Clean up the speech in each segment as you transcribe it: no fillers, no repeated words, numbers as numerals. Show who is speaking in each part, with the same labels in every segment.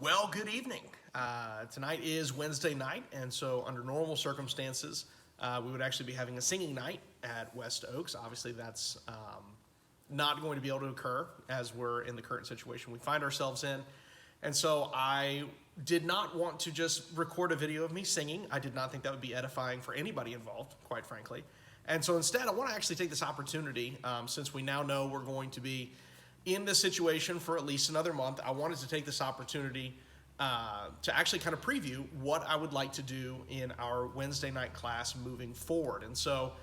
Speaker 1: Well, good evening. Tonight is Wednesday night, and so under normal circumstances, we would actually be having a singing night at West Oaks. Obviously, that's not going to be able to occur as we're in the current situation we find ourselves in. And so I did not want to just record a video of me singing. I did not think that would be edifying for anybody involved, quite frankly. And so instead, I want to actually take this opportunity, since we now know we're going to be in this situation for at least another month. I wanted to take this opportunity to actually kind of preview what I would like to do in our Wednesday night class moving forward. And so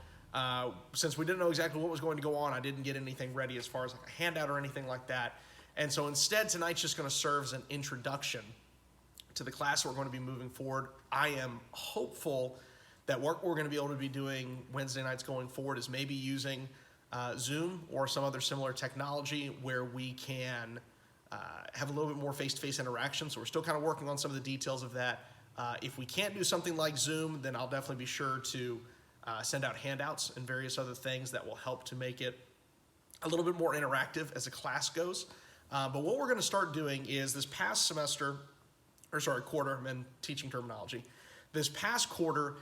Speaker 1: since we didn't know exactly what was going to go on, I didn't get anything ready as far as like a handout or anything like that. And so instead, tonight's just going to serve as an introduction to the class we're going to be moving forward. I am hopeful that what we're going to be able to be doing Wednesday nights going forward is maybe using Zoom or some other similar technology where we can have a little bit more face-to-face interaction. So we're still kind of working on some of the details of that. If we can't do something like Zoom, then I'll definitely be sure to send out handouts and various other things that will help to make it a little bit more interactive as a class goes. But what we're going to start doing is this past quarter, I'm in teaching terminology. This past quarter,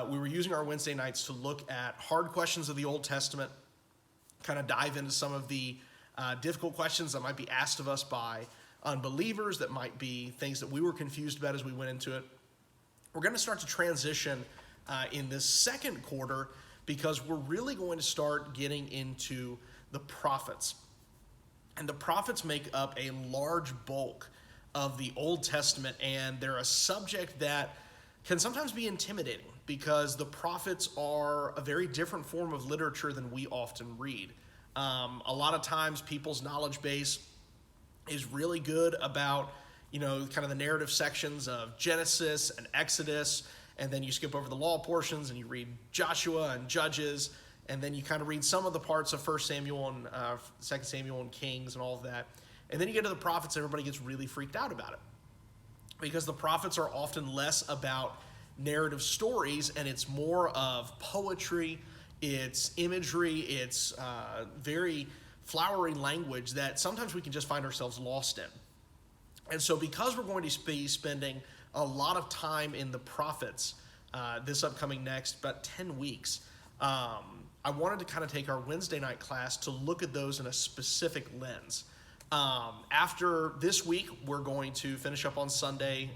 Speaker 1: we were using our Wednesday nights to look at hard questions of the Old Testament, kind of dive into some of the difficult questions that might be asked of us by unbelievers, that might be things that we were confused about as we went into it. We're going to start to transition in this second quarter because we're really going to start getting into the prophets. And the prophets make up a large bulk of the Old Testament, and they're a subject that can sometimes be intimidating because the prophets are a very different form of literature than we often read. A lot of times people's knowledge base is really good about, kind of the narrative sections of Genesis and Exodus, and then you skip over the law portions and you read Joshua and Judges, and then you kind of read some of the parts of 1 Samuel and 2 Samuel and Kings and all of that. And then you get to the prophets, and everybody gets really freaked out about it because the prophets are often less about narrative stories, and it's more of poetry, it's imagery, it's very flowery language that sometimes we can just find ourselves lost in. And so because we're going to be spending a lot of time in the prophets this upcoming next about 10 weeks, I wanted to kind of take our Wednesday night class to look at those in a specific lens. After this week, we're going to finish up on Sunday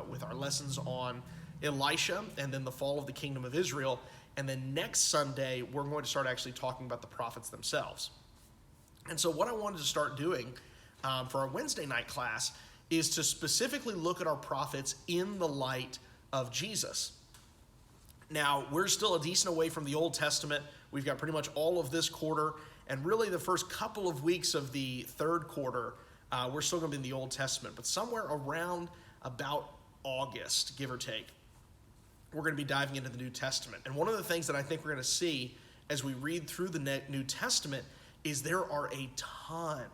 Speaker 1: with our lessons on Elisha and then the fall of the kingdom of Israel. And then next Sunday, we're going to start actually talking about the prophets themselves. And so what I wanted to start doing for our Wednesday night class is to specifically look at our prophets in the light of Jesus. Now, we're still a decent away from the Old Testament. We've got pretty much all of this quarter, and really the first couple of weeks of the third quarter, we're still going to be in the Old Testament. But somewhere around about August, give or take, we're going to be diving into the New Testament. And one of the things that I think we're going to see as we read through the New Testament is there are a ton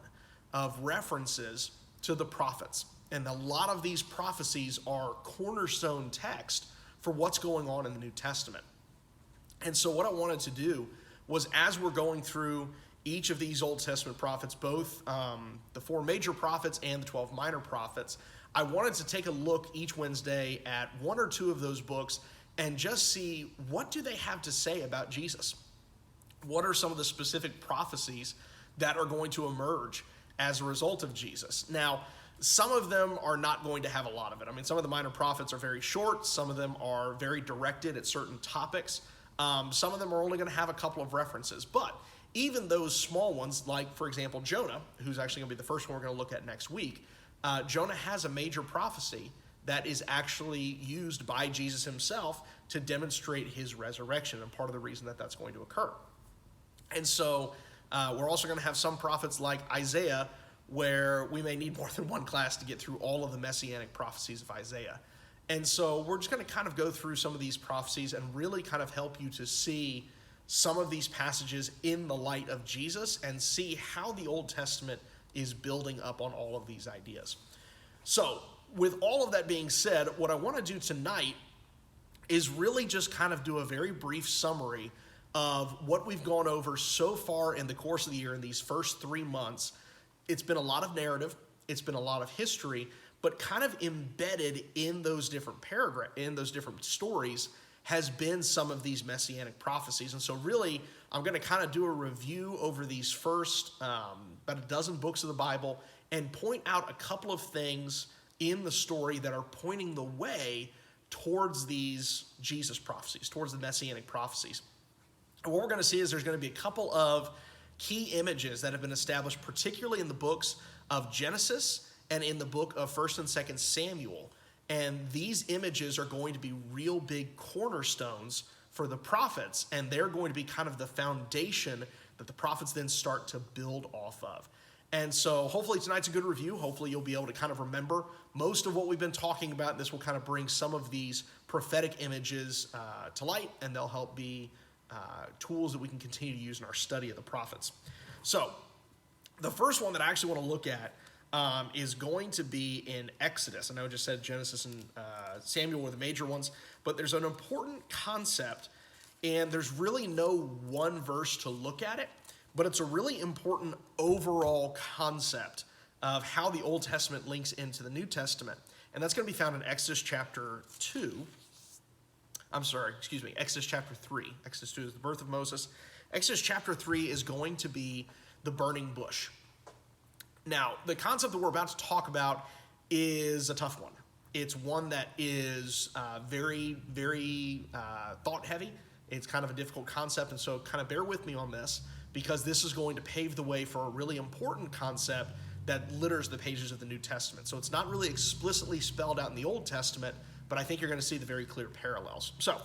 Speaker 1: of references to the prophets. And a lot of these prophecies are cornerstone text for what's going on in the New Testament. And so what I wanted to do was, as we're going through each of these Old Testament prophets, both the 4 major prophets and the 12 minor prophets, I wanted to take a look each Wednesday at 1 or 2 of those books and just see what do they have to say about Jesus. What are some of the specific prophecies that are going to emerge as a result of Jesus? Now, some of them are not going to have a lot of it. I mean, some of the minor prophets are very short. Some of them are very directed at certain topics. Some of them are only going to have a couple of references. But even those small ones, like, for example, Jonah, who's actually going to be the first one we're going to look at next week, Jonah has a major prophecy that is actually used by Jesus himself to demonstrate his resurrection, and part of the reason that that's going to occur. And so we're also going to have some prophets like Isaiah, where we may need more than one class to get through all of the Messianic prophecies of Isaiah. And so we're just going to kind of go through some of these prophecies and really kind of help you to see some of these passages in the light of Jesus and see how the Old Testament is building up on all of these ideas. So with all of that being said, what I want to do tonight is really just kind of do a very brief summary of what we've gone over so far in the course of the year in these first 3 months. It's been a lot of narrative, it's been a lot of history, but kind of embedded in those different in those different stories has been some of these messianic prophecies. And so really, I'm going to kind of do a review over these first about a dozen books of the Bible and point out a couple of things in the story that are pointing the way towards these Jesus prophecies, towards the messianic prophecies. And what we're going to see is there's going to be a couple of key images that have been established, particularly in the books of Genesis and in the book of 1st and 2nd Samuel. And these images are going to be real big cornerstones for the prophets, and they're going to be kind of the foundation that the prophets then start to build off of. And so hopefully tonight's a good review. Hopefully you'll be able to kind of remember most of what we've been talking about. This will kind of bring some of these prophetic images to light, and they'll help be tools that we can continue to use in our study of the prophets. So the first one that I actually want to look at is going to be in Exodus. I know I just said Genesis and Samuel were the major ones, but there's an important concept, and there's really no one verse to look at it, but it's a really important overall concept of how the Old Testament links into the New Testament. And that's going to be found in Exodus chapter 3. Exodus chapter 3. Exodus 2 is the birth of Moses. Exodus chapter 3 is going to be the burning bush. Now, the concept that we're about to talk about is a tough one. It's one that is very, very thought-heavy. It's kind of a difficult concept, and so kind of bear with me on this, because this is going to pave the way for a really important concept that litters the pages of the New Testament. So it's not really explicitly spelled out in the Old Testament, but I think you're going to see the very clear parallels. So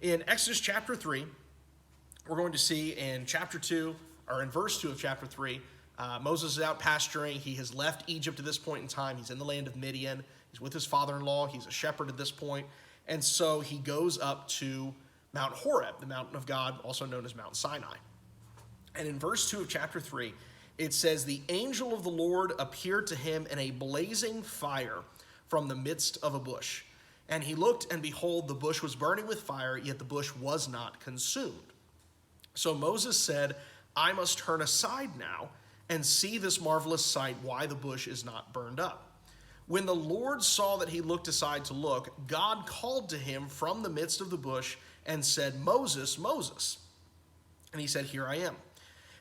Speaker 1: in Exodus chapter 3, we're going to see in chapter 2, or in verse 2 of chapter 3, Moses is out pasturing. He has left Egypt at this point in time. He's in the land of Midian. He's with his father-in-law. He's a shepherd at this point. And so he goes up to Mount Horeb, the mountain of God, also known as Mount Sinai. And in verse 2 of chapter 3, it says, "The angel of the Lord appeared to him in a blazing fire from the midst of a bush. And he looked, and behold, the bush was burning with fire, yet the bush was not consumed. So Moses said, I must turn aside now and see this marvelous sight, why the bush is not burned up. When the Lord saw that he looked aside to look, God called to him from the midst of the bush and said, Moses, Moses. And he said, Here I am.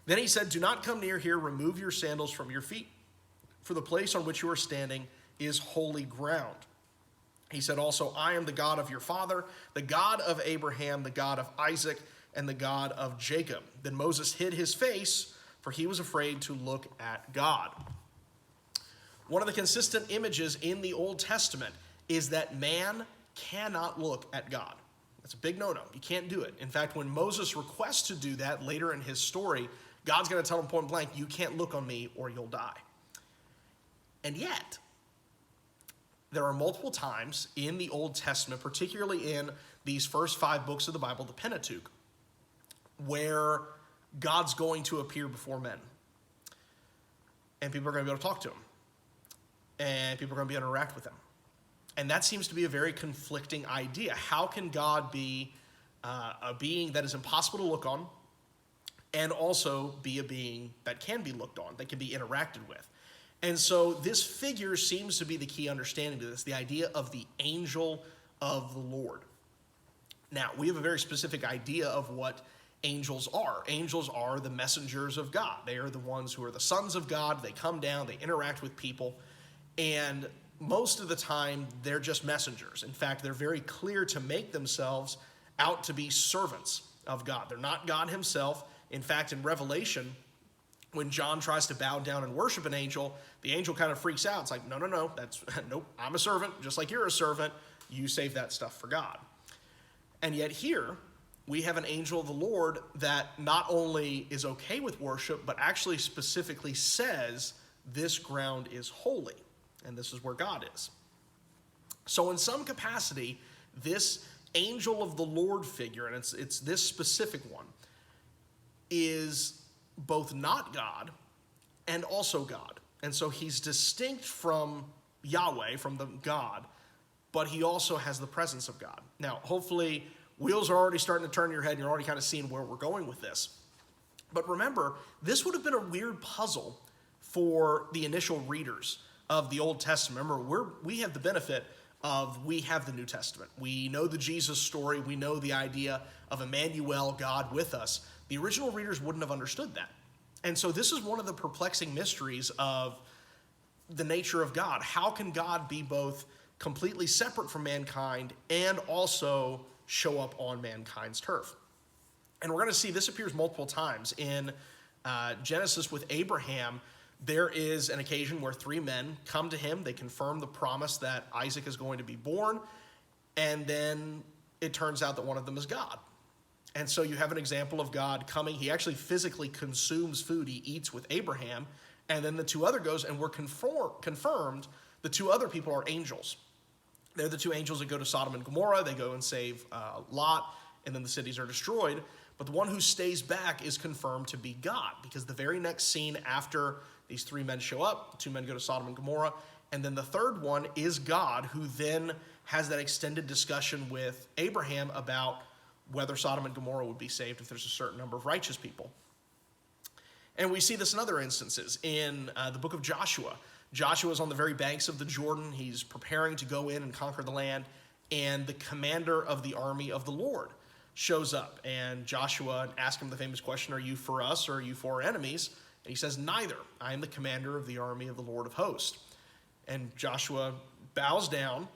Speaker 1: Then he said, Do not come near here, remove your sandals from your feet, for the place on which you are standing is holy ground. He said also, I am the God of your father, the God of Abraham, the God of Isaac, and the God of Jacob. Then Moses hid his face, for he was afraid to look at God. One of the consistent images in the Old Testament is that man cannot look at God. That's a big no-no. You can't do it. In fact, when Moses requests to do that later in his story, God's going to tell him point blank, you can't look on me or you'll die. And yet, there are multiple times in the Old Testament, particularly in these first 5 books of the Bible, the Pentateuch, where God's going to appear before men. And people are going to be able to talk to him. And people are going to be able to interact with him. And that seems to be a very conflicting idea. How can God be a being that is impossible to look on, and also be a being that can be looked on, that can be interacted with? And so this figure seems to be the key understanding to this, the idea of the angel of the Lord. Now, we have a very specific idea of what angels are. Angels are the messengers of God. They are the ones who are the sons of God. They come down, they interact with people, and most of the time, they're just messengers. In fact, they're very clear to make themselves out to be servants of God. They're not God himself. In fact, in Revelation, when John tries to bow down and worship an angel, the angel kind of freaks out. It's like, no, nope, I'm a servant, just like you're a servant. You save that stuff for God. And yet here, we have an angel of the Lord that not only is okay with worship, but actually specifically says, this ground is holy, and this is where God is. So in some capacity, this angel of the Lord figure, and it's this specific one, is both not God and also God. And so he's distinct from Yahweh, from the God, but he also has the presence of God. Now, hopefully, wheels are already starting to turn in your head, and you're already kind of seeing where we're going with this. But remember, this would have been a weird puzzle for the initial readers of the Old Testament. Remember, we have the benefit of we have the New Testament. We know the Jesus story. We know the idea of Emmanuel, God with us. The original readers wouldn't have understood that. And so this is one of the perplexing mysteries of the nature of God. How can God be both completely separate from mankind and also show up on mankind's turf? And we're going to see this appears multiple times. In Genesis with Abraham, there is an occasion where three men come to him. They confirm the promise that Isaac is going to be born, and then it turns out that one of them is God. And so you have an example of God coming. He actually physically consumes food. He eats with Abraham, and then the two other goes, and we're confirmed the two other people are angels. They're the two angels that go to Sodom and Gomorrah. They go and save Lot, and then the cities are destroyed. But the one who stays back is confirmed to be God, because the very next scene after these three men show up, two men go to Sodom and Gomorrah, and then the third one is God, who then has that extended discussion with Abraham about whether Sodom and Gomorrah would be saved if there's a certain number of righteous people. And we see this in other instances. In the book of Joshua, Joshua is on the very banks of the Jordan. He's preparing to go in and conquer the land, and the commander of the army of the Lord shows up, and Joshua asks him the famous question, are you for us or are you for our enemies? And he says, neither. I am the commander of the army of the Lord of hosts. And Joshua bows down,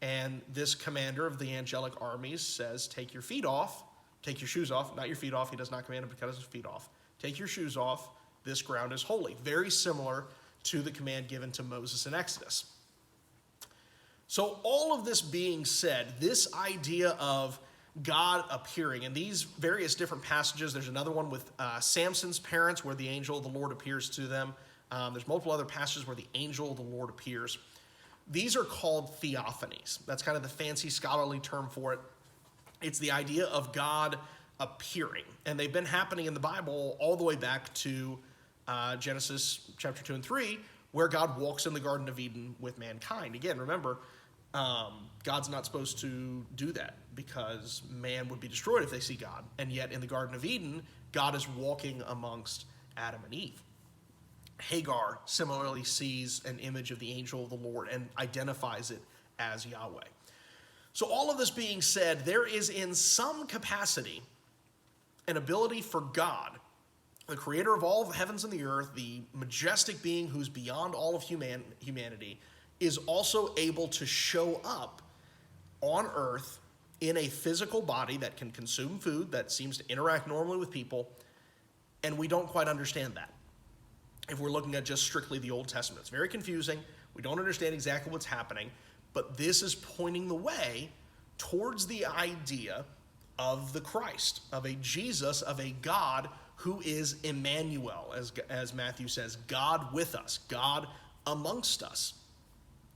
Speaker 1: and this commander of the angelic armies says, take your feet off, take your shoes off, not your feet off. He does not command him to cut his feet off. Take your shoes off. This ground is holy. Very similar to the command given to Moses in Exodus. So all of this being said, this idea of God appearing in these various different passages, there's another one with Samson's parents where the angel of the Lord appears to them. There's multiple other passages where the angel of the Lord appears. These are called theophanies. That's kind of the fancy scholarly term for it. It's the idea of God appearing. And they've been happening in the Bible all the way back to Genesis chapter 2 and 3, where God walks in the Garden of Eden with mankind. Again, remember, God's not supposed to do that because man would be destroyed if they see God. And yet in the Garden of Eden, God is walking amongst Adam and Eve. Hagar similarly sees an image of the angel of the Lord and identifies it as Yahweh. So all of this being said, there is in some capacity an ability for God, the creator of all the heavens and the earth, the majestic being who's beyond all of humanity, is also able to show up on earth in a physical body that can consume food, that seems to interact normally with people, and we don't quite understand that if we're looking at just strictly the Old Testament. It's very confusing. We don't understand exactly what's happening, but this is pointing the way towards the idea of the Christ, of a Jesus, of a God who is Emmanuel, as Matthew says, God with us, God amongst us.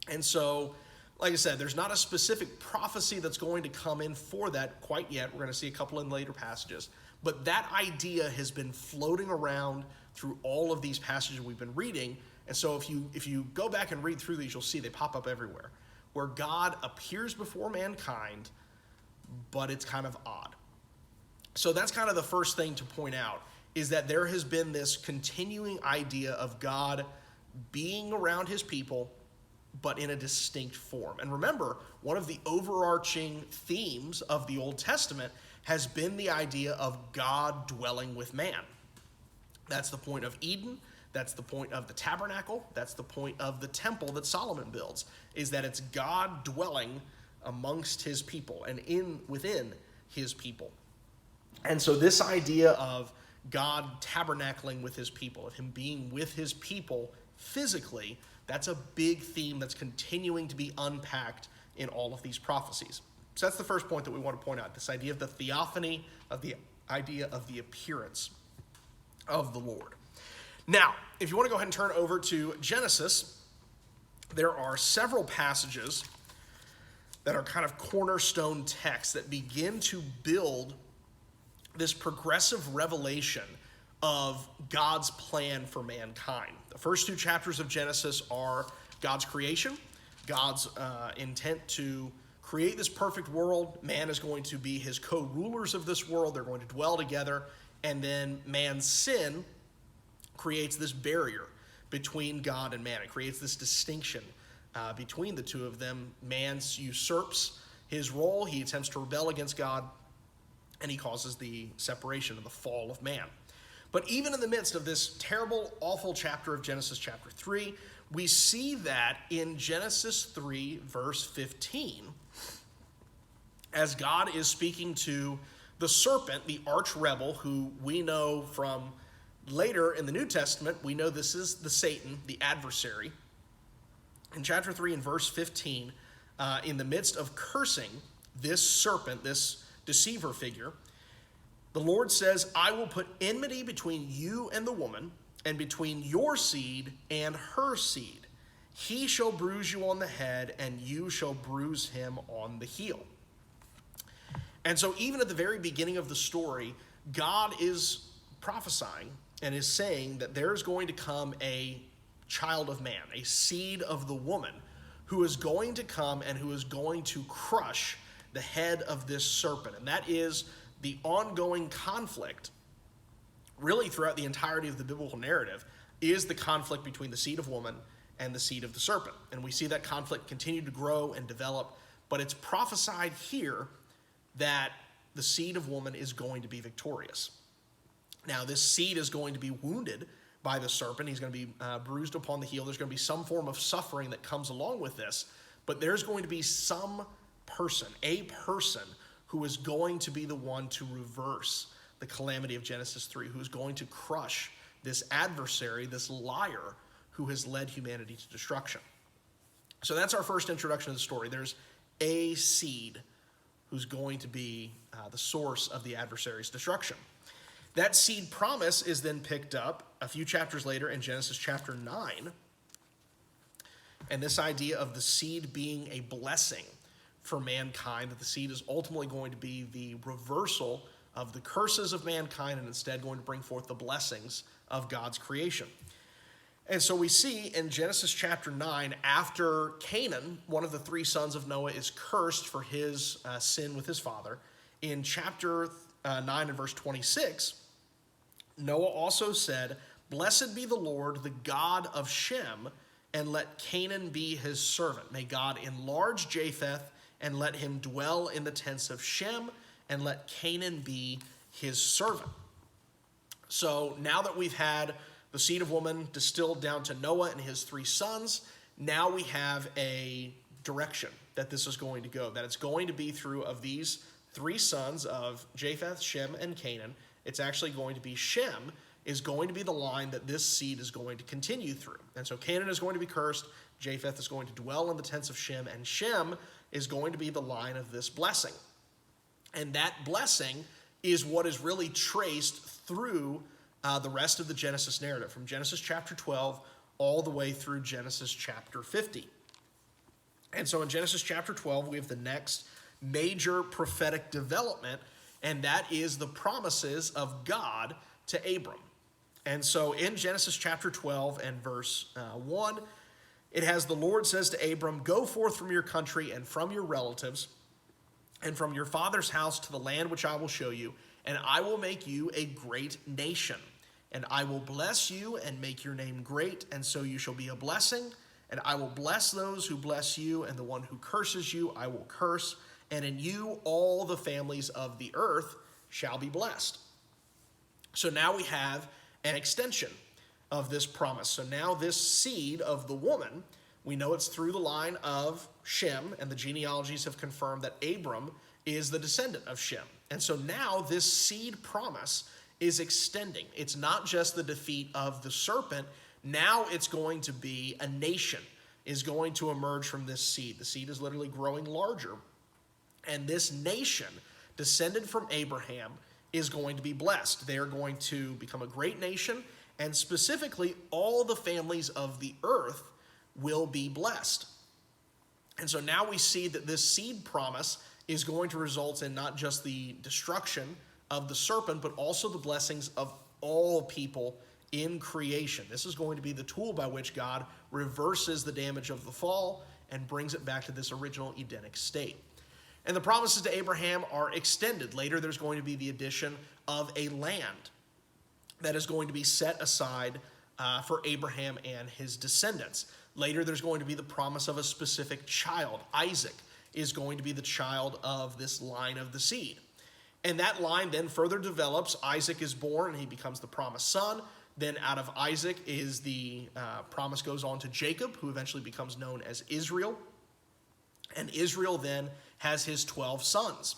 Speaker 1: And so, like I said, there's not a specific prophecy that's going to come in for that quite yet. We're going to see a couple in later passages. But that idea has been floating around through all of these passages we've been reading. And so if you go back and read through these, you'll see they pop up everywhere, where God appears before mankind, but it's kind of odd. So that's kind of the first thing to point out, is that there has been this continuing idea of God being around his people, but in a distinct form. And remember, one of the overarching themes of the Old Testament has been the idea of God dwelling with man. That's the point of Eden. That's the point of the tabernacle. That's the point of the temple that Solomon builds, is that it's God dwelling amongst his people and within his people. And so this idea of God tabernacling with his people, of him being with his people physically, that's a big theme that's continuing to be unpacked in all of these prophecies. So that's the first point that we want to point out, this idea of the theophany, of the idea of the appearance of the Lord. Now, if you want to go ahead and turn over to Genesis, there are several passages that are kind of cornerstone texts that begin to build this progressive revelation of God's plan for mankind. The first two chapters of Genesis are God's creation, God's intent to create this perfect world. Man is going to be his co-rulers of this world. They're going to dwell together. And then man's sin creates this barrier between God and man. It creates this distinction between the two of them. Man usurps his role, he attempts to rebel against God, and he causes the separation and the fall of man. But even in the midst of this terrible, awful chapter of Genesis chapter 3, we see that in Genesis 3, verse 15, as God is speaking to the serpent, the arch rebel, who we know from later in the New Testament, we know this is the Satan, the adversary. In chapter 3 and verse 15, in the midst of cursing this serpent, this deceiver figure, the Lord says, I will put enmity between you and the woman, and between your seed and her seed. He shall bruise you on the head, and you shall bruise him on the heel. And so even at the very beginning of the story, God is prophesying and is saying that there's going to come a child of man, a seed of the woman, who is going to come and who is going to crush the head of this serpent. And that is the ongoing conflict, really throughout the entirety of the biblical narrative, is the conflict between the seed of woman and the seed of the serpent. And we see that conflict continue to grow and develop, but it's prophesied here that the seed of woman is going to be victorious. Now, this seed is going to be wounded by the serpent. He's going to be bruised upon the heel. There's going to be some form of suffering that comes along with this, but there's going to be some person, a person, who is going to be the one to reverse the calamity of Genesis 3, who is going to crush this adversary, this liar, who has led humanity to destruction. So that's our first introduction to the story. There's a seed who's going to be the source of the adversary's destruction. That seed promise is then picked up a few chapters later in Genesis chapter 9. And this idea of the seed being a blessing for mankind, that the seed is ultimately going to be the reversal of the curses of mankind and instead going to bring forth the blessings of God's creation. And so we see in Genesis chapter 9, after Canaan, one of the three sons of Noah, is cursed for his sin with his father, in chapter 9 and verse 26, Noah also said, "Blessed be the Lord, the God of Shem, and let Canaan be his servant. May God enlarge Japheth, and let him dwell in the tents of Shem, and let Canaan be his servant." So now that we've had the seed of woman distilled down to Noah and his three sons, now we have a direction that this is going to go, that it's going to be through of these three sons of Japheth, Shem, and Canaan. It's actually going to be Shem is going to be the line that this seed is going to continue through. And so Canaan is going to be cursed, Japheth is going to dwell in the tents of Shem, and Shem is going to be the line of this blessing. And that blessing is what is really traced through the rest of the Genesis narrative, from Genesis chapter 12 all the way through Genesis chapter 50. And so in Genesis chapter 12, we have the next major prophetic development, and that is the promises of God to Abram. And so in Genesis chapter 12 and verse 1, it has, "The Lord says to Abram, go forth from your country and from your relatives and from your father's house to the land which I will show you, and I will make you a great nation. And I will bless you and make your name great, and so you shall be a blessing. And I will bless those who bless you, and the one who curses you I will curse. And in you all the families of the earth shall be blessed." So now we have an extension of this promise. So now this seed of the woman, we know it's through the line of Shem, and the genealogies have confirmed that Abram is the descendant of Shem. And so now this seed promise is extending. It's not just the defeat of the serpent. Now it's going to be a nation is going to emerge from this seed. The seed is literally growing larger. And this nation, descended from Abraham, is going to be blessed. They are going to become a great nation, and specifically all the families of the earth will be blessed. And so now we see that this seed promise is going to result in not just the destruction of the serpent, but also the blessings of all people in creation. This is going to be the tool by which God reverses the damage of the fall and brings it back to this original Edenic state. And the promises to Abraham are extended. Later, there's going to be the addition of a land that is going to be set aside for Abraham and his descendants. Later, there's going to be the promise of a specific child. Isaac is going to be the child of this line of the seed. And that line then further develops. Isaac is born, and he becomes the promised son. Then out of Isaac is the promise goes on to Jacob, who eventually becomes known as Israel. And Israel then has his 12 sons.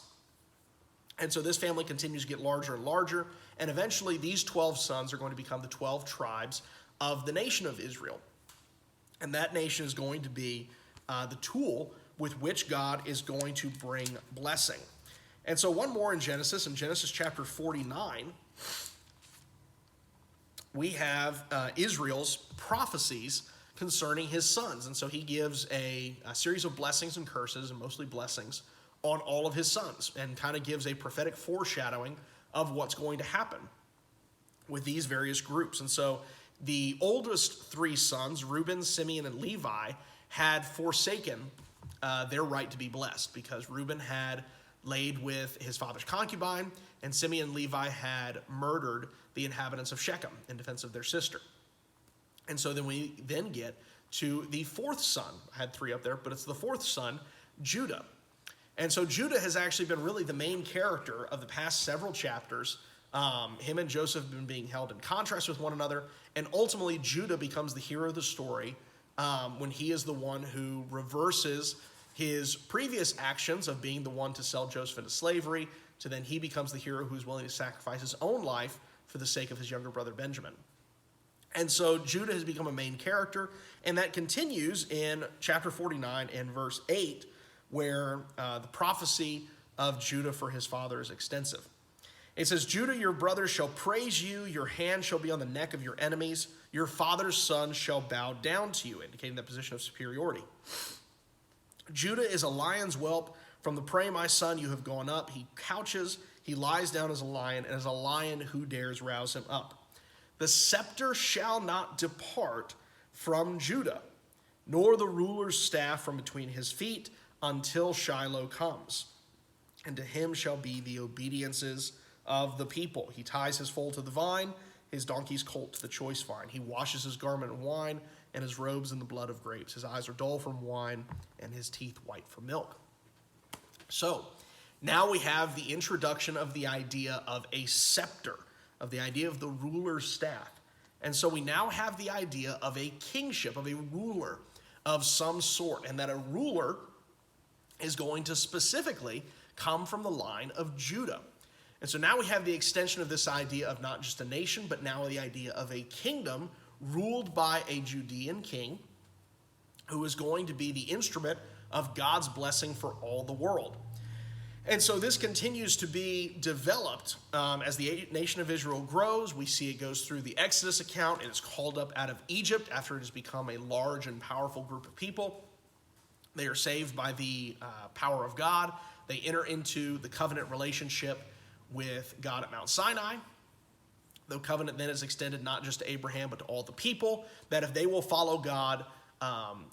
Speaker 1: And so this family continues to get larger and larger. And eventually these 12 sons are going to become the 12 tribes of the nation of Israel. And that nation is going to be the tool with which God is going to bring blessing. And so one more in Genesis chapter 49, we have Israel's prophecies concerning his sons. And so he gives a series of blessings and curses, and mostly blessings, on all of his sons, and kind of gives a prophetic foreshadowing of what's going to happen with these various groups. And so the oldest three sons, Reuben, Simeon, and Levi, had forsaken their right to be blessed, because Reuben had laid with his father's concubine, and Simeon and Levi had murdered the inhabitants of Shechem in defense of their sister. And so then we then get to the fourth son. I had three up there, but it's the fourth son, Judah. And so Judah has actually been really the main character of the past several chapters. Him and Joseph have been being held in contrast with one another, and ultimately Judah becomes the hero of the story when he is the one who reverses his previous actions of being the one to sell Joseph into slavery, to then he becomes the hero who's willing to sacrifice his own life for the sake of his younger brother Benjamin. And so Judah has become a main character, and that continues in chapter 49 and verse 8, where the prophecy of Judah for his father is extensive. It says, Judah, your brothers shall praise you, your hand shall be on the neck of your enemies, your father's son shall bow down to you, indicating that position of superiority. Judah is a lion's whelp. From the prey, my son, you have gone up. He couches, he lies down as a lion, and as a lion who dares rouse him up. The scepter shall not depart from Judah, nor the ruler's staff from between his feet, until Shiloh comes. And to him shall be the obediences of the people. He ties his foal to the vine, his donkey's colt to the choice vine. He washes his garment in wine, and his robes in the blood of grapes. His eyes are dull from wine, and his teeth white from milk. So, now we have the introduction of the idea of a scepter, of the idea of the ruler's staff. And so we now have the idea of a kingship, of a ruler of some sort, and that a ruler is going to specifically come from the line of Judah. And so now we have the extension of this idea of not just a nation, but now the idea of a kingdom ruled by a Judean king who is going to be the instrument of God's blessing for all the world. And so this continues to be developed as the nation of Israel grows. We see it goes through the Exodus account. It is called up out of Egypt after it has become a large and powerful group of people. They are saved by the power of God. They enter into the covenant relationship with God at Mount Sinai. The covenant then is extended not just to Abraham, but to all the people, that if they will follow God,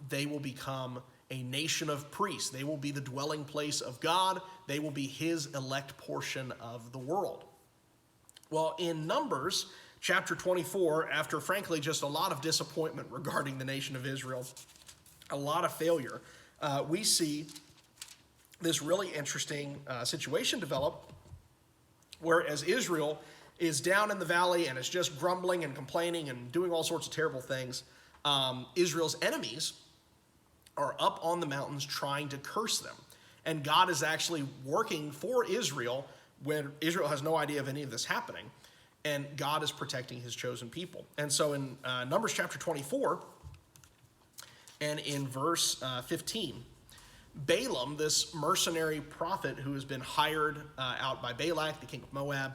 Speaker 1: they will become a nation of priests. They will be the dwelling place of God. They will be his elect portion of the world. Well, in Numbers chapter 24, after frankly just a lot of disappointment regarding the nation of Israel, a lot of failure, we see this really interesting situation develop, whereas Israel is down in the valley and is just grumbling and complaining and doing all sorts of terrible things, Israel's enemies are up on the mountains trying to curse them. And God is actually working for Israel when Israel has no idea of any of this happening. And God is protecting his chosen people. And so in Numbers chapter 24 and in verse 15, Balaam, this mercenary prophet who has been hired out by Balak, the king of Moab,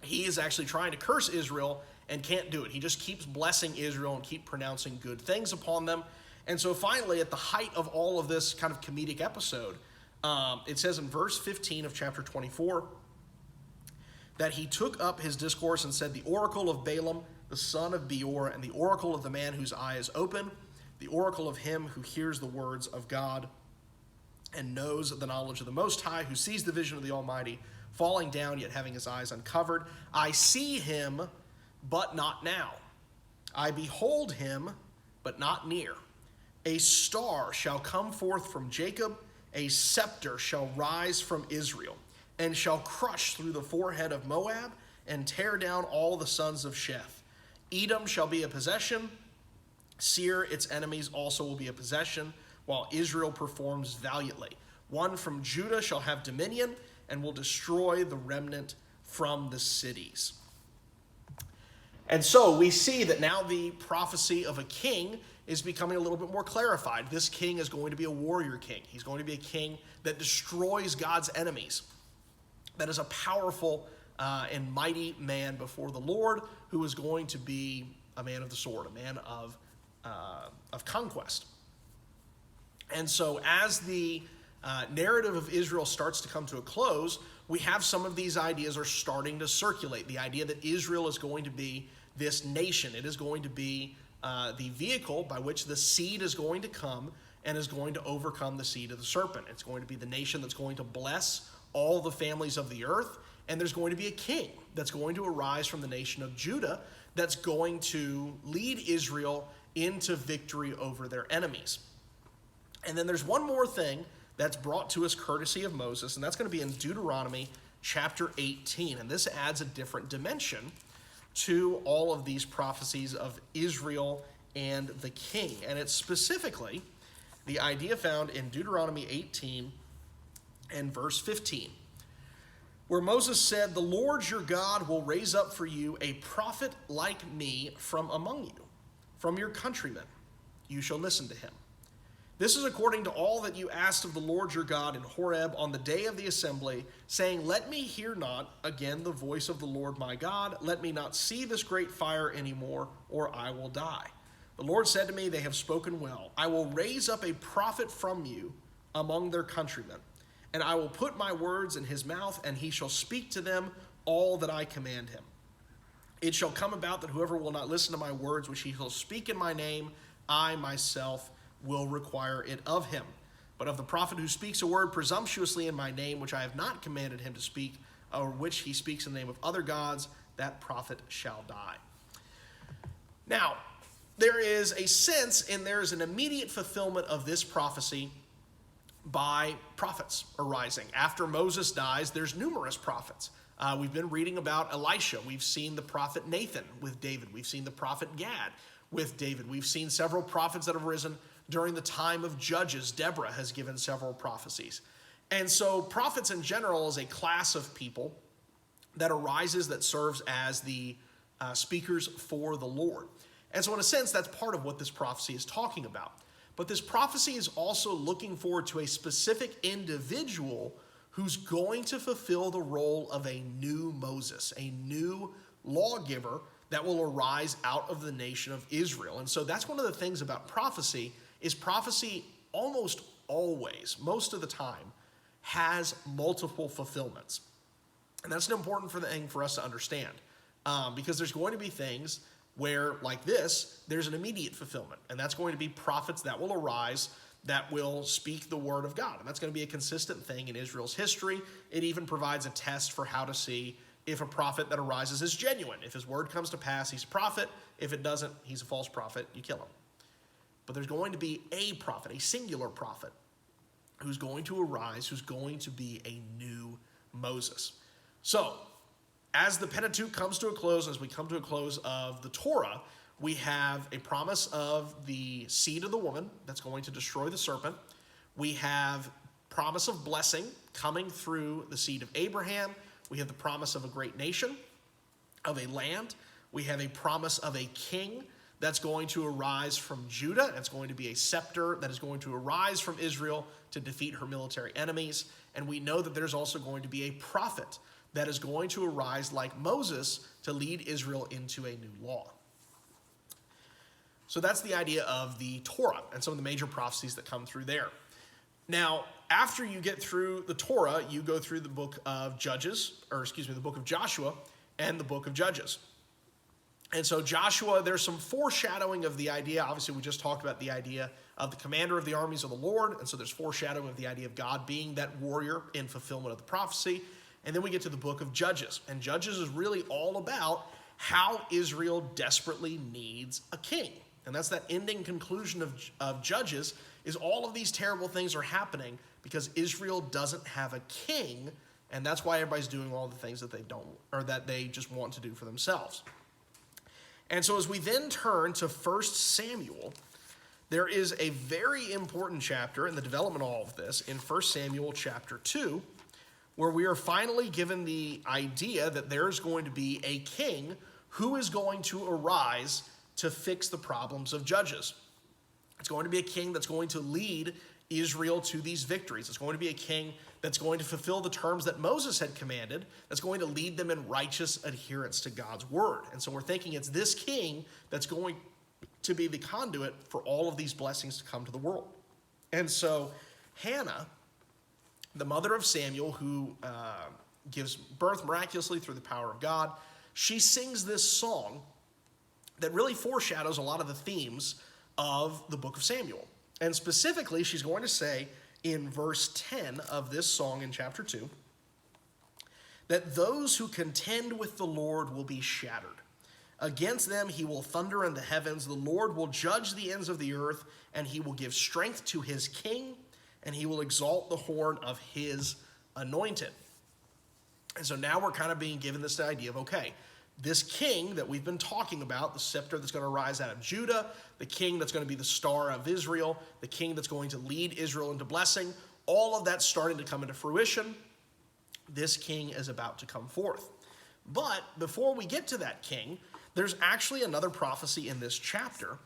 Speaker 1: he is actually trying to curse Israel and can't do it. He just keeps blessing Israel and keep pronouncing good things upon them. And so finally, at the height of all of this kind of comedic episode, it says in verse 15 of chapter 24 that he took up his discourse and said, the oracle of Balaam, the son of Beor, and the oracle of the man whose eye is open, the oracle of him who hears the words of God and knows the knowledge of the Most High, who sees the vision of the Almighty, falling down yet having his eyes uncovered. I see him, but not now. I behold him, but not near. A star shall come forth from Jacob, a scepter shall rise from Israel, and shall crush through the forehead of Moab, and tear down all the sons of Sheth. Edom shall be a possession, Seir, its enemies, also will be a possession, while Israel performs valiantly. One from Judah shall have dominion, and will destroy the remnant from the cities. And so we see that now the prophecy of a king is becoming a little bit more clarified. This king is going to be a warrior king. He's going to be a king that destroys God's enemies. That is a powerful and mighty man before the Lord, who is going to be a man of the sword, a man of conquest. And so as the narrative of Israel starts to come to a close, we have some of these ideas are starting to circulate. The idea that Israel is going to be this nation. It is going to be the vehicle by which the seed is going to come and is going to overcome the seed of the serpent. It's going to be the nation that's going to bless all the families of the earth, and there's going to be a king that's going to arise from the nation of Judah that's going to lead Israel into victory over their enemies. And then there's one more thing that's brought to us courtesy of Moses, and that's going to be in Deuteronomy chapter 18. And this adds a different dimension to all of these prophecies of Israel and the king. And it's specifically the idea found in Deuteronomy 18 and verse 15, where Moses said, "The Lord your God will raise up for you a prophet like me from among you, from your countrymen. You shall listen to him. This is according to all that you asked of the Lord your God in Horeb on the day of the assembly, saying, Let me hear not again the voice of the Lord my God. Let me not see this great fire anymore, or I will die. The Lord said to me, They have spoken well. I will raise up a prophet from you among their countrymen, and I will put my words in his mouth, and he shall speak to them all that I command him. It shall come about that whoever will not listen to my words, which he shall speak in my name, I myself will require it of him. But of the prophet who speaks a word presumptuously in my name, which I have not commanded him to speak, or which he speaks in the name of other gods, that prophet shall die." Now, there is a sense, and there is an immediate fulfillment of this prophecy by prophets arising. After Moses dies, there's numerous prophets. We've been reading about Elisha. We've seen the prophet Nathan with David. We've seen the prophet Gad with David. We've seen several prophets that have risen during the time of Judges. Deborah has given several prophecies. And so prophets in general is a class of people that arises that serves as the speakers for the Lord. And so in a sense, that's part of what this prophecy is talking about. But this prophecy is also looking forward to a specific individual who's going to fulfill the role of a new Moses, a new lawgiver that will arise out of the nation of Israel. And so that's one of the things about prophecy, is prophecy almost always, most of the time, has multiple fulfillments. And that's an important thing for us to understand, because there's going to be things where, like this, there's an immediate fulfillment. And that's going to be prophets that will arise that will speak the word of God. And that's going to be a consistent thing in Israel's history. It even provides a test for how to see if a prophet that arises is genuine. If his word comes to pass, he's a prophet. If it doesn't, he's a false prophet. You kill him. But there's going to be a prophet, a singular prophet, who's going to arise, who's going to be a new Moses. So, as the Pentateuch comes to a close, as we come to a close of the Torah, we have a promise of the seed of the woman that's going to destroy the serpent. We have promise of blessing coming through the seed of Abraham. We have the promise of a great nation, of a land. We have a promise of a king that's going to arise from Judah. It's going to be a scepter that is going to arise from Israel to defeat her military enemies. And we know that there's also going to be a prophet that is going to arise like Moses to lead Israel into a new law. So that's the idea of the Torah and some of the major prophecies that come through there. Now, after you get through the Torah, you go through the book of the book of Joshua and the book of Judges. And so Joshua, there's some foreshadowing of the idea. Obviously, we just talked about the idea of the commander of the armies of the Lord. And so there's foreshadowing of the idea of God being that warrior in fulfillment of the prophecy. And then we get to the book of Judges. And Judges is really all about how Israel desperately needs a king. And that's that ending conclusion of Judges, is all of these terrible things are happening because Israel doesn't have a king, and that's why everybody's doing all the things that they don't, or that they just want to do for themselves. And so as we then turn to 1 Samuel, there is a very important chapter in the development of all of this in 1 Samuel chapter 2, where we are finally given the idea that there's going to be a king who is going to arise to fix the problems of Judges. It's going to be a king that's going to lead Israel to these victories. It's going to be a king that's going to fulfill the terms that Moses had commanded, that's going to lead them in righteous adherence to God's word. And so we're thinking it's this king that's going to be the conduit for all of these blessings to come to the world. And so Hannah, the mother of Samuel, who gives birth miraculously through the power of God, she sings this song that really foreshadows a lot of the themes of the book of Samuel. And specifically, she's going to say in verse 10 of this song in chapter 2, that those who contend with the Lord will be shattered. Against them he will thunder in the heavens. The Lord will judge the ends of the earth, and he will give strength to his king, and he will exalt the horn of his anointed. And so now we're kind of being given this idea of, okay, this king that we've been talking about, the scepter that's going to rise out of Judah, the king that's going to be the star of Israel, the king that's going to lead Israel into blessing, all of that's starting to come into fruition. This king is about to come forth. But before we get to that king, there's actually another prophecy in this chapter,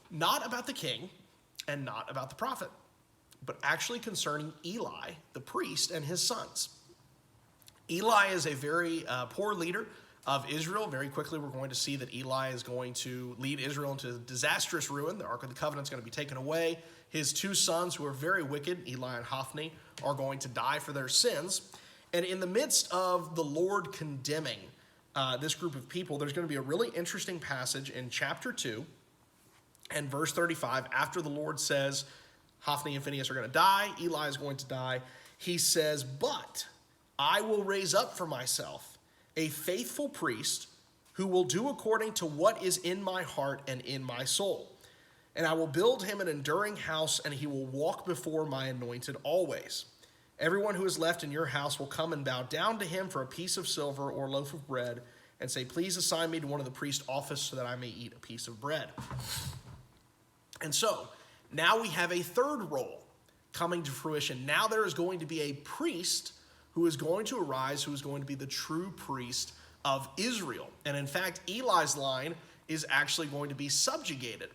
Speaker 1: not about the king and not about the prophet, but actually concerning Eli, the priest, and his sons. Eli is a very poor leader of Israel. Very quickly, we're going to see that Eli is going to lead Israel into disastrous ruin. The Ark of the Covenant is going to be taken away. His two sons, who are very wicked, Eli and Hophni, are going to die for their sins. And in the midst of the Lord condemning this group of people, there's going to be a really interesting passage in chapter 2 and verse 35. After the Lord says Hophni and Phinehas are going to die, Eli is going to die, he says, "But I will raise up for myself a faithful priest who will do according to what is in my heart and in my soul. And I will build him an enduring house, and he will walk before my anointed always. Everyone who is left in your house will come and bow down to him for a piece of silver or a loaf of bread and say, 'Please assign me to one of the priest's office so that I may eat a piece of bread.'" And so now we have a third role coming to fruition. Now there is going to be a priest who is going to arise, who is going to be the true priest of Israel. And in fact, Eli's line is actually going to be subjugated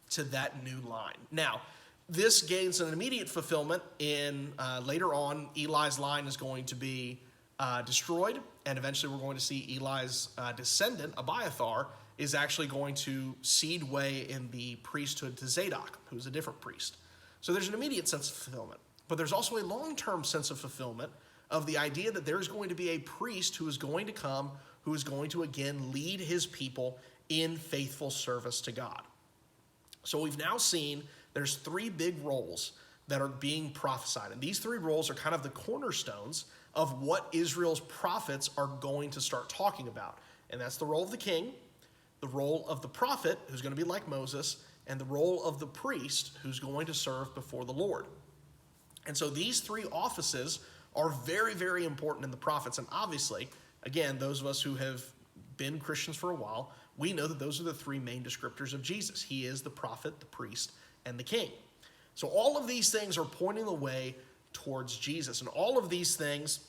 Speaker 1: to that new line. Now, this gains an immediate fulfillment in later on. Eli's line is going to be destroyed, and eventually we're going to see Eli's descendant, Abiathar, is actually going to cede way in the priesthood to Zadok, who's a different priest. So there's an immediate sense of fulfillment. But there's also a long-term sense of fulfillment of the idea that there's going to be a priest who is going to come, who is going to again lead his people in faithful service to God. So we've now seen there's three big roles that are being prophesied. And these three roles are kind of the cornerstones of what Israel's prophets are going to start talking about. And that's the role of the king, the role of the prophet, who's going to be like Moses, and the role of the priest, who's going to serve before the Lord. And so these three offices are very, very important in the prophets. And obviously, again, those of us who have been Christians for a while, we know that those are the three main descriptors of Jesus. He is the prophet, the priest, and the king. So all of these things are pointing the way towards Jesus. And all of these things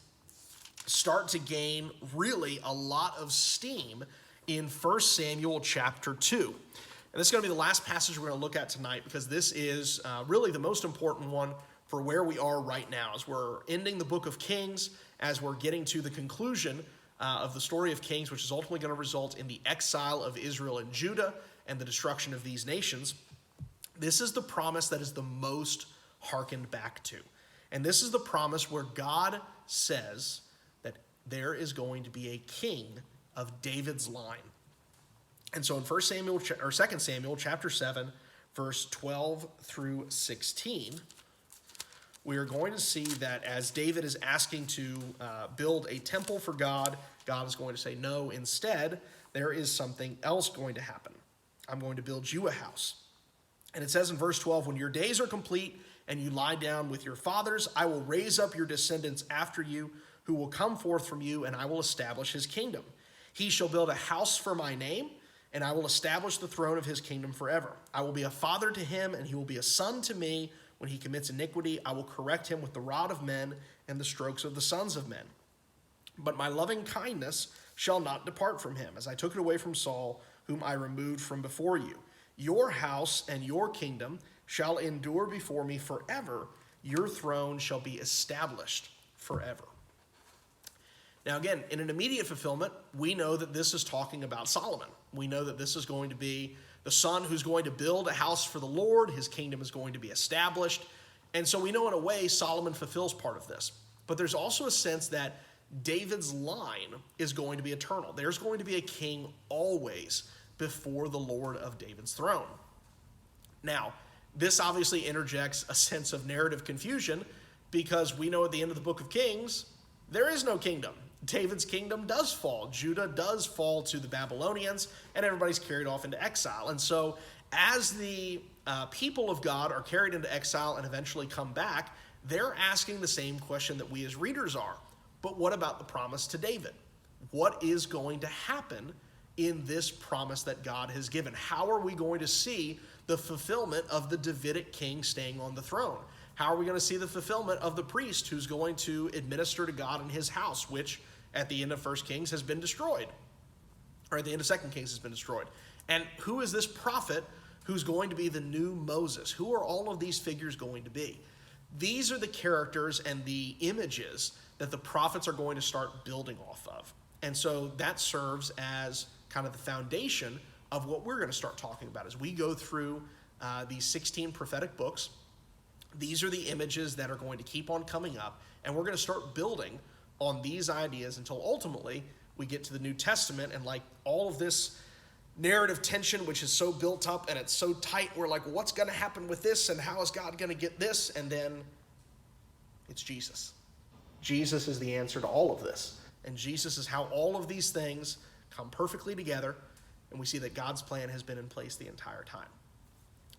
Speaker 1: start to gain really a lot of steam in 1 Samuel chapter 2. And this is going to be the last passage we're going to look at tonight, because this is really the most important one for where we are right now. As we're ending the book of Kings, as we're getting to the conclusion of the story of Kings, which is ultimately going to result in the exile of Israel and Judah and the destruction of these nations, this is the promise that is the most hearkened back to. And this is the promise where God says that there is going to be a king of David's line. And so in 2 Samuel chapter 7, verse 12 through 16, we are going to see that as David is asking to build a temple for God God is going to say, no, instead, there is something else going to happen. I'm going to build you a house. And it says in verse 12, when your days are complete and you lie down with your fathers, I will raise up your descendants after you, who will come forth from you, and I will establish his kingdom. He shall build a house for my name, and I will establish the throne of his kingdom forever. I will be a father to him, and he will be a son to me. When he commits iniquity, I will correct him with the rod of men and the strokes of the sons of men. But my loving kindness shall not depart from him, as I took it away from Saul, whom I removed from before you. Your house and your kingdom shall endure before me forever. Your throne shall be established forever. Now again, in an immediate fulfillment, we know that this is talking about Solomon. We know that this is going to be the son who's going to build a house for the Lord. His kingdom is going to be established. And so we know in a way Solomon fulfills part of this. But there's also a sense that David's line is going to be eternal. There's going to be a king always before the Lord of David's throne. Now, this obviously interjects a sense of narrative confusion because we know at the end of the book of Kings, there is no kingdom. David's kingdom does fall. Judah does fall to the Babylonians, and everybody's carried off into exile. And so as the people of God are carried into exile and eventually come back, they're asking the same question that we as readers are. But what about the promise to David? What is going to happen in this promise that God has given? How are we going to see the fulfillment of the Davidic king staying on the throne? How are we going to see the fulfillment of the priest who's going to administer to God in his house, which at the end of 1 Kings has been destroyed, or at the end of 2 Kings has been destroyed? And who is this prophet who's going to be the new Moses? Who are all of these figures going to be? These are the characters and the images that the prophets are going to start building off of. And so that serves as kind of the foundation of what we're going to start talking about as we go through these 16 prophetic books. These are the images that are going to keep on coming up, and we're going to start building on these ideas until ultimately we get to the New Testament, and like all of this narrative tension, which is so built up and it's so tight, we're like, what's going to happen with this, and how is God going to get this? And then it's Jesus. Jesus is the answer to all of this, and Jesus is how all of these things come perfectly together, and we see that God's plan has been in place the entire time.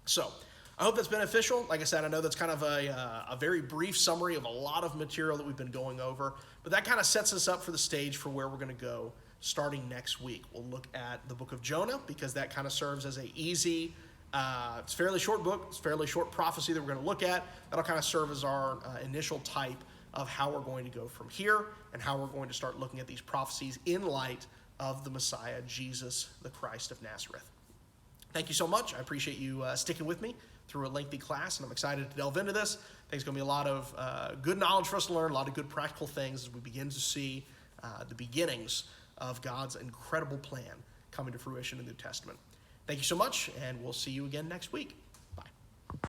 Speaker 1: So I hope that's beneficial. Like I said, I know that's kind of a very brief summary of a lot of material that we've been going over, but that kind of sets us up for the stage for where we're going to go starting next week. We'll look at the book of Jonah because that kind of serves as a easy, it's a fairly short book, it's a fairly short prophecy that we're going to look at. That'll kind of serve as our initial type of how we're going to go from here and how we're going to start looking at these prophecies in light of the Messiah, Jesus, the Christ of Nazareth. Thank you so much. I appreciate you sticking with me through a lengthy class, and I'm excited to delve into this. I think it's going to be a lot of good knowledge for us to learn, a lot of good practical things as we begin to see the beginnings of God's incredible plan coming to fruition in the New Testament. Thank you so much, and we'll see you again next week.